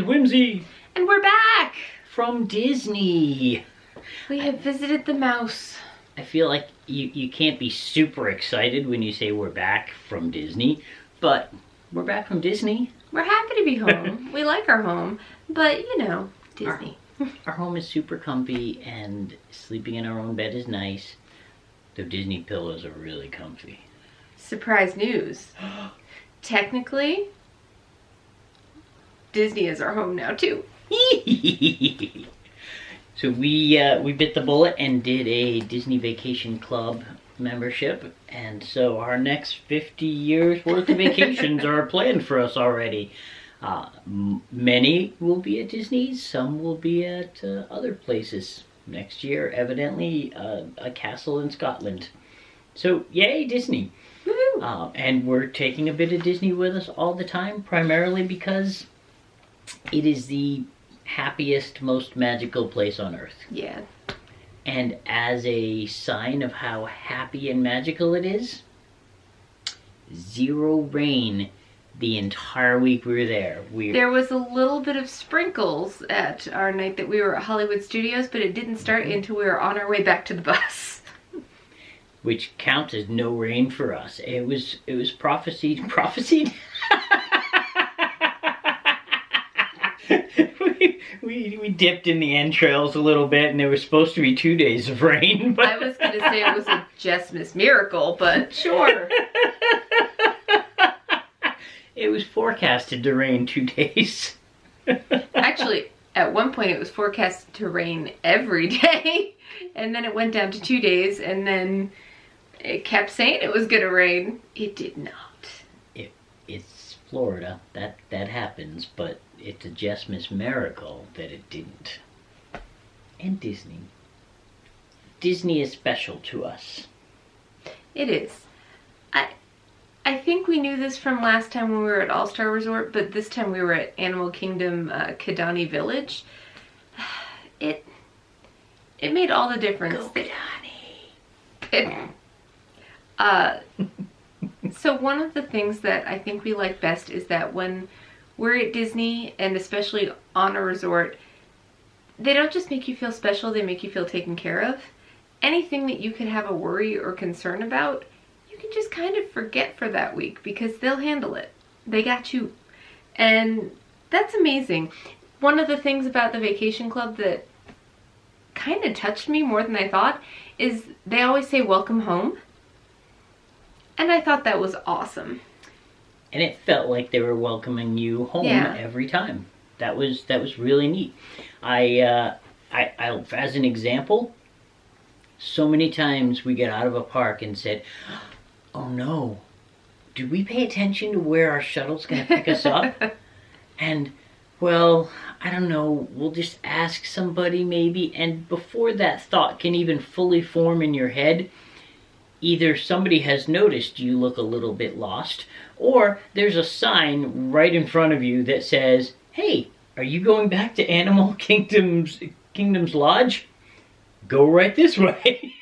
and whimsy. And we're back From Disney. We have visited the mouse. I feel like you can't be super excited when you say we're back from Disney, but we're back from Disney. We're happy to be home. We like our home, but you know, Disney. Our home is super comfy and sleeping in our own bed is nice. The Disney pillows are really comfy. Surprise news. Technically, Disney is our home now too. So we bit the bullet and did a Disney Vacation Club membership, and so our next 50 years worth of vacations are planned for us already. Many will be at Disney, some will be at other places. Next year, evidently, a castle in Scotland. So yay, Disney! And we're taking a bit of Disney with us all the time, primarily because it is the happiest, most magical place on earth. Yeah. And as a sign of how happy and magical it is, 0 rain the entire week we were there. There was a little bit of sprinkles at our night that we were at Hollywood Studios, but it didn't start until we were on our way back to the bus. Which counts as no rain for us. It was prophesied. We dipped in the entrails a little bit, and there was supposed to be 2 days of rain. But I was going to say it was a Jessmas miracle, but sure. It was forecasted to rain 2 days. Actually, at one point it was forecasted to rain every day, and then it went down to 2 days, and then it kept saying it was going to rain. It did not. It's Florida. That happens, but it's a Jessmas miracle that it didn't. And Disney. Disney is special to us. It is. I think we knew this from last time when we were at All-Star Resort, but this time we were at Animal Kingdom Kidani Village. It made all the difference. Go Kidani! So one of the things that I think we like best is that when we're at Disney, and especially on a resort, they don't just make you feel special, they make you feel taken care of. Anything that you could have a worry or concern about, you can just kind of forget for that week because they'll handle it. They got you. And that's amazing. One of the things about the Vacation Club that kind of touched me more than I thought is they always say welcome home. And I thought that was awesome. And it felt like they were welcoming you home every time. That was really neat. I as an example, so many times we get out of a park and said, "Oh no, did we pay attention to where our shuttle's going to pick us up?" And well, I don't know, we'll just ask somebody maybe. And before that thought can even fully form in your head, either somebody has noticed you look a little bit lost, or there's a sign right in front of you that says, "Hey, are you going back to Animal Kingdom's Lodge? Go right this way."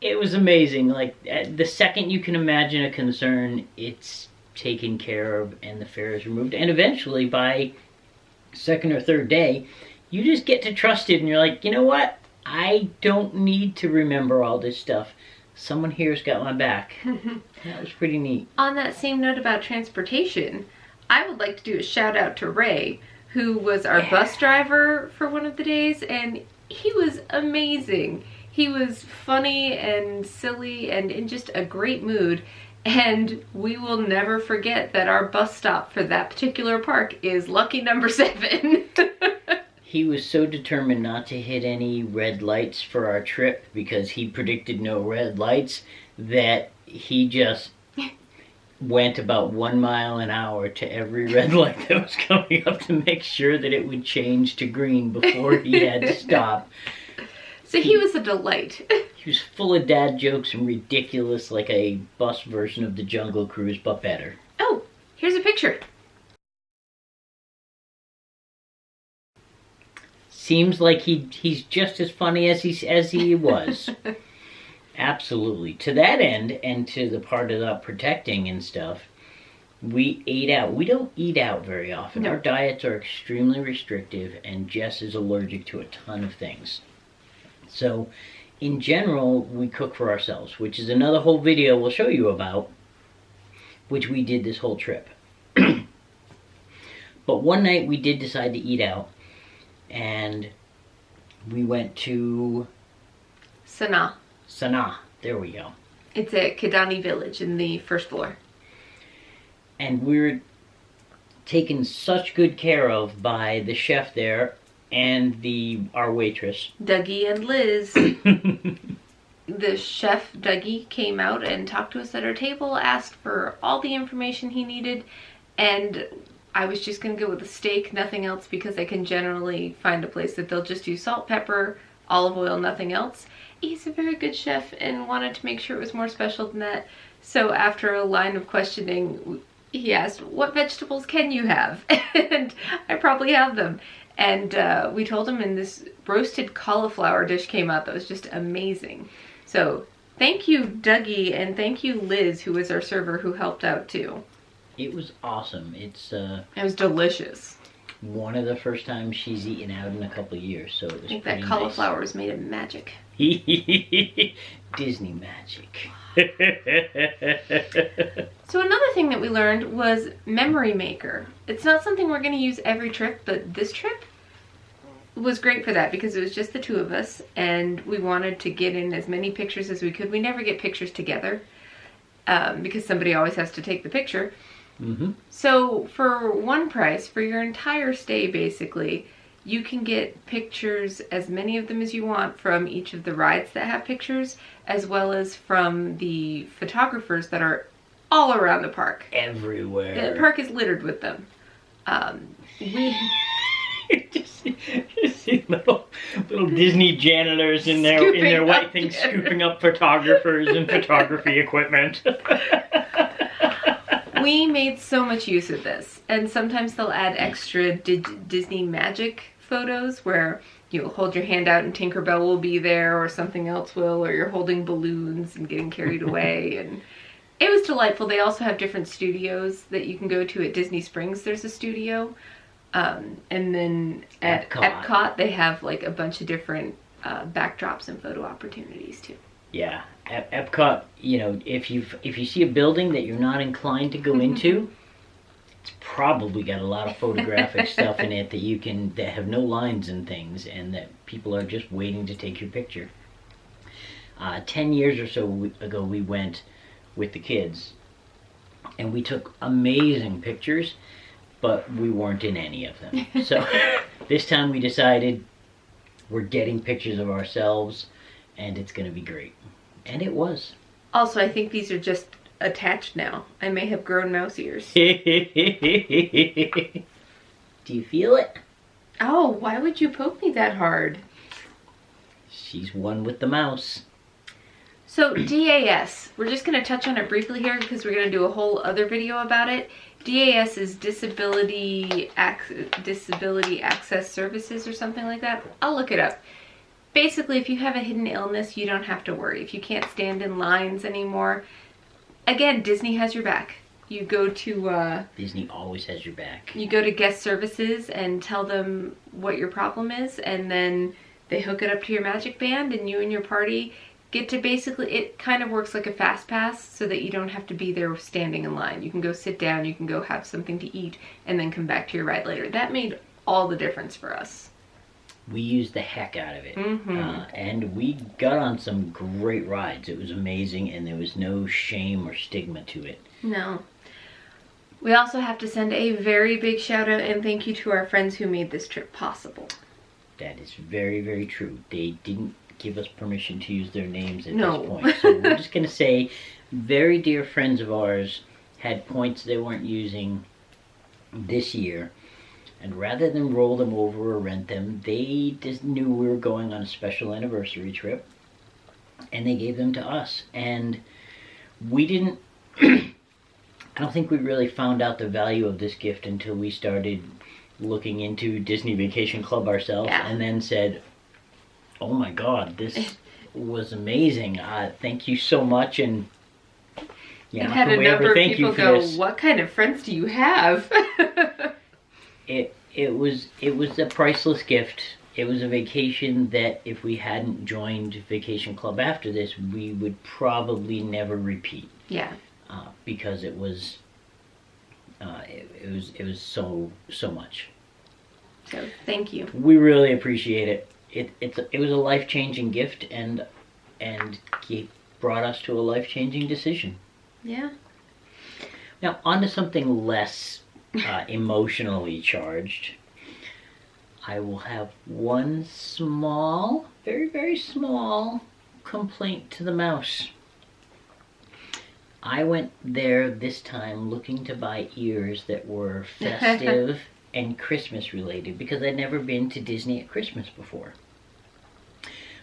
It was amazing. Like, the second you can imagine a concern, it's taken care of and the fare is removed. And eventually, by second or third day, you just get to trust it and you're like, you know what? I don't need to remember all this stuff. Someone here's got my back. That was pretty neat. On that same note about transportation, I would like to do a shout out to Ray, who was our bus driver for one of the days, and he was amazing. He was funny and silly and in just a great mood, and we will never forget that our bus stop for that particular park is lucky number 7. He was so determined not to hit any red lights for our trip because he predicted no red lights that he just went about 1 mile an hour to every red light that was coming up to make sure that it would change to green before he had to stop. So he was a delight. He was full of dad jokes and ridiculous, like a bus version of the Jungle Cruise, but better. Oh, here's a picture. Seems like he's just as funny as he was. Absolutely. To that end, and to the part about protecting and stuff, We ate out. We don't eat out very often. No. Our diets are extremely restrictive, and Jess is allergic to a ton of things. So, in general, we cook for ourselves, which is another whole video we'll show you about, which we did this whole trip. But one night we did decide to eat out, and we went to Sanaa. There we go. It's at Kidani Village in the first floor. And we were taken such good care of by the chef there and our waitress. Dougie and Liz. The chef, Dougie, came out and talked to us at our table, asked for all the information he needed, and I was just going to go with a steak, nothing else, because I can generally find a place that they'll just do salt, pepper, olive oil, nothing else. He's a very good chef and wanted to make sure it was more special than that. So after a line of questioning, he asked, what vegetables can you have? And I probably have them. And we told him, and this roasted cauliflower dish came out that was just amazing. So thank you, Dougie, and thank you, Liz, who was our server, who helped out too. It was awesome. It was delicious. One of the first times she's eaten out in a couple of years, so it was I think pretty that cauliflower was made of magic. Disney magic. So another thing that we learned was Memory Maker. It's not something we're going to use every trip, but this trip was great for that because it was just the two of us, and we wanted to get in as many pictures as we could. We never get pictures together because somebody always has to take the picture. Mm-hmm. So for one price, for your entire stay basically, you can get pictures, as many of them as you want, from each of the rides that have pictures, as well as from the photographers that are all around the park. Everywhere. The park is littered with them. Just see little Disney janitors in their white things scooping up photographers and photography equipment. We made so much use of this, and sometimes they'll add extra Disney magic photos where you'll hold your hand out and Tinkerbell will be there, or something else will, or you're holding balloons and getting carried away, and it was delightful. They also have different studios that you can go to. At Disney Springs there's a studio, and then at Epcot they have like a bunch of different backdrops and photo opportunities too. Yeah, at Epcot, if you see a building that you're not inclined to go into, it's probably got a lot of photographic stuff in it that have no lines and things, and that people are just waiting to take your picture. 10 years or so ago, we went with the kids, and we took amazing pictures, but we weren't in any of them. So this time we decided we're getting pictures of ourselves, and it's going to be great. And it was. Also, I think these are just attached now. I may have grown mouse ears. Do you feel it? Oh, why would you poke me that hard? She's one with the mouse. So DAS, we're just going to touch on it briefly here because we're going to do a whole other video about it. DAS is Disability Access Services or something like that. I'll look it up. Basically, if you have a hidden illness, you don't have to worry. If you can't stand in lines anymore, again, Disney has your back. You go to... Disney always has your back. You go to guest services and tell them what your problem is, and then they hook it up to your magic band, and you and your party get to basically... It kind of works like a fast pass so that you don't have to be there standing in line. You can go sit down, you can go have something to eat, and then come back to your ride later. That made all the difference for us. We used the heck out of it. Mm-hmm. And we got on some great rides. It was amazing, and there was no shame or stigma to it. No. We also have to send a very big shout out and thank you to our friends who made this trip possible. That is very, very true. They didn't give us permission to use their names at No. this point. So we're just going to say very dear friends of ours had points they weren't using this year. And rather than roll them over or rent them, they just knew we were going on a special anniversary trip. And they gave them to us. And we didn't... I don't think we really found out the value of this gift until we started looking into Disney Vacation Club ourselves. Yeah. And then said, oh my God, this was amazing. Thank you so much. And Yeah, I've had a number of people go, "What kind of friends do you have?" It was a priceless gift. It was a vacation that if we hadn't joined Vacation Club after this, we would probably never repeat. Yeah. Because it was so much. So thank you. We really appreciate it. It was a life-changing gift, and it brought us to a life-changing decision. Yeah. Now on to something less emotionally charged. I will have one small, very, very small complaint to the mouse. I went there this time looking to buy ears that were festive and Christmas related because I'd never been to Disney at Christmas before.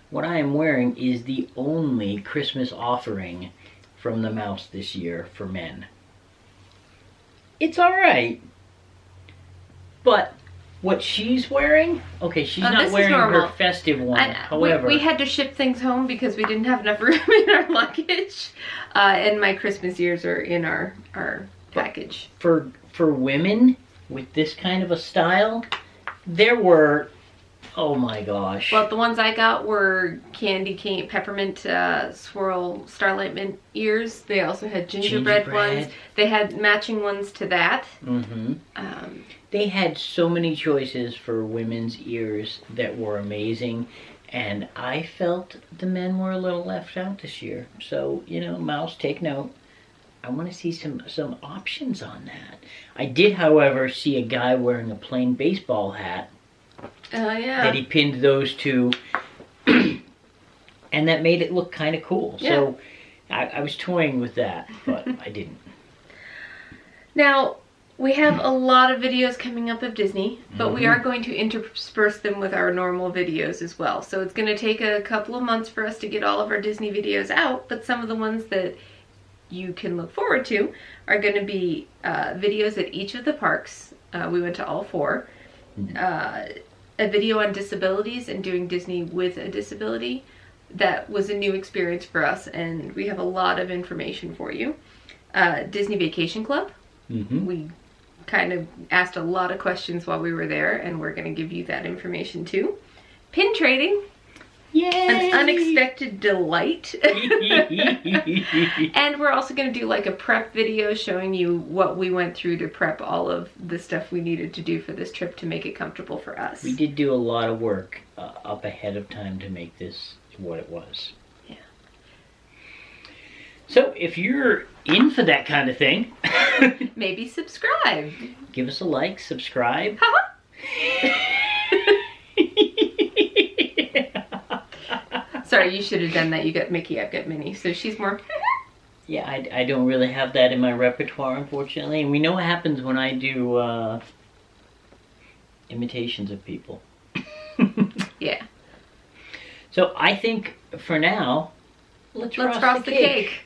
What I am wearing is the only Christmas offering from the mouse this year for men. It's alright, but what she's wearing, okay, she's not wearing her festive one. However, we had to ship things home because we didn't have enough room in our luggage, and my Christmas ears are in our package. For women with this kind of a style, there were, oh my gosh. Well, the ones I got were candy cane, peppermint swirl starlight mint ears. They also had gingerbread ones. They had matching ones to that. Mm-hmm. They had so many choices for women's ears that were amazing, and I felt the men were a little left out this year. So, Mouse, take note. I want to see some options on that. I did, however, see a guy wearing a plain baseball hat. Oh, yeah. That he pinned those to, and that made it look kind of cool. Yeah. So I was toying with that, but I didn't. Now, we have a lot of videos coming up of Disney, but we are going to intersperse them with our normal videos as well. So it's going to take a couple of months for us to get all of our Disney videos out, but some of the ones that you can look forward to are going to be videos at each of the parks. We went to all 4. A video on disabilities and doing Disney with a disability. That was a new experience for us, and we have a lot of information for you. Disney Vacation Club. Mm-hmm. We kind of asked a lot of questions while we were there, and we're going to give you that information too. Pin trading. Yay! An unexpected delight. And we're also going to do like a prep video showing you what we went through to prep all of the stuff we needed to do for this trip to make it comfortable for us. We did do a lot of work up ahead of time to make this what it was. Yeah. So if you're in for that kind of thing, maybe subscribe. Give us a like, subscribe. Sorry, you should have done that. You got Mickey, I've got Minnie. So she's more... Yeah, I don't really have that in my repertoire, unfortunately. And we know what happens when I do imitations of people. Yeah. So I think, for now, let's frost the cake.